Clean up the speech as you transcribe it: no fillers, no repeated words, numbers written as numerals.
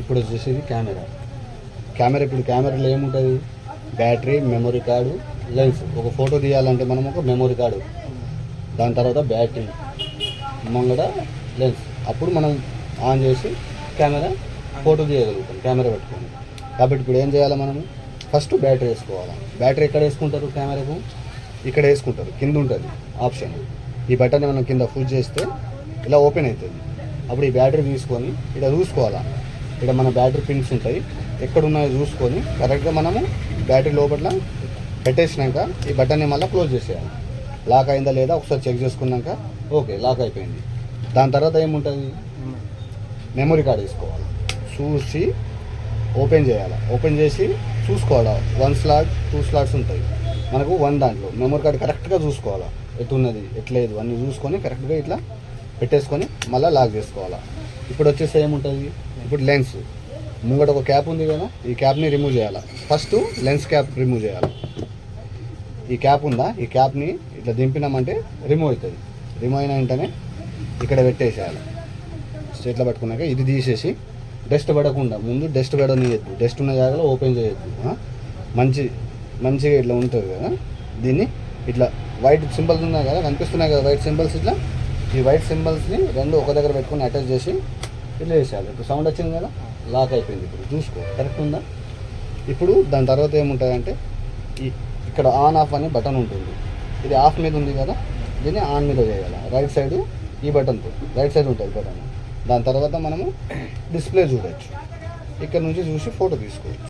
ఇప్పుడు వచ్చేసి కెమెరా. ఇప్పుడు కెమెరాలో ఏముంటుంది? Battery, memory card, lens. ఒక ఫోటో తీయాలంటే మనం ఒక మెమొరీ కార్డు, దాని తర్వాత బ్యాటరీ, ముంగడ లెన్స్. అప్పుడు మనం ఆన్ చేసి ఫోటో తీయగలుగుతాం కెమెరా పెట్టుకొని. కాబట్టి ఇప్పుడు ఏం చేయాలి మనము? ఫస్ట్ బ్యాటరీ వేసుకోవాలి. బ్యాటరీ ఎక్కడ వేసుకుంటారు? కెమెరాకు ఇక్కడ వేసుకుంటారు, కింద ఉంటుంది ఆప్షన్. ఈ బటన్ మనం కింద పుష్ చేస్తే ఇలా ఓపెన్ అవుతుంది. అప్పుడు ఈ బ్యాటరీ తీసుకొని ఇక్కడ చూసుకోవాలా. ఇక్కడ మన బ్యాటరీ పిన్స్ ఉంటాయి, ఎక్కడున్నాయో చూసుకొని కరెక్ట్గా మనము బ్యాటరీ లోపల పెట్టేసినాక ఈ బటన్ని మళ్ళీ క్లోజ్ చేసేయాలి. లాక్ అయిందా లేదా ఒకసారి చెక్ చేసుకున్నాక ఓకే లాక్ అయిపోయింది. దాని తర్వాత ఏముంటుంది? మెమొరీ కార్డ్ వేసుకోవాలి. చూసి ఓపెన్ చేయాలి. ఓపెన్ చేసి చూసుకోవాలి. 1 స్లాట్ 2 స్లాట్స్ ఉంటాయి మనకు. 1 దాంట్లో మెమొరీ కార్డ్ కరెక్ట్గా చూసుకోవాలి, ఎట్టున్నది ఎట్లేదు అన్నీ చూసుకొని కరెక్ట్గా ఇట్లా పెట్టేసుకొని మళ్ళీ లాక్ చేసుకోవాలి. ఇప్పుడు వచ్చేసి ఏముంటుంది? ఇప్పుడు లెన్స్ ముంగట ఒక క్యాప్ ఉంది కదా, ఈ క్యాప్ని రిమూవ్ చేయాలి. ఫస్ట్ లెన్స్ క్యాప్ రిమూవ్ చేయాలి. ఈ క్యాప్ ఉందా, ఈ క్యాప్ని ఇట్లా దింపినామంటే రిమూవ్ అవుతుంది. రిమూవ్ అయిన వెంటనే ఇక్కడ పెట్టేసేయాలి. స్ట్రేట్లో పట్టుకున్నాక ఇది తీసేసి డస్ట్ పడకుండా ముందు డస్ట్ పడనియద్దు. డస్ట్ ఉన్న జాగాలో ఓపెన్ చేయొద్దు. మంచిగా ఇట్లా ఉంటుంది కదా, దీన్ని ఇట్లా వైట్ సింబల్స్ ఉన్నాయి కదా, కనిపిస్తున్నాయి కదా వైట్ సింబల్స్. ఇట్లా ఈ వైట్ సింబల్స్ని రెండు ఒక దగ్గర పెట్టుకుని అటాచ్ చేసి ఇట్లా వేసేయాలి. ఇప్పుడు సౌండ్ వచ్చింది కదా, లాక్ అయిపోయింది. ఇప్పుడు చూసుకో కరెక్ట్ ఉందా. ఇప్పుడు దాని తర్వాత ఏముంటుందంటే ఇక్కడ ఆన్ ఆఫ్ అని బటన్ ఉంటుంది. ఇది ఆఫ్ మీద ఉంది కదా, దీన్ని ఆన్ మీద చేయాలి. రైట్ సైడ్ ఈ బటన్తో రైట్ సైడ్ ఉంటుంది బటన్. దాని తర్వాత మనము డిస్ప్లే చూడవచ్చు. ఇక్కడ నుంచి చూసి ఫోటో తీసుకోవచ్చు.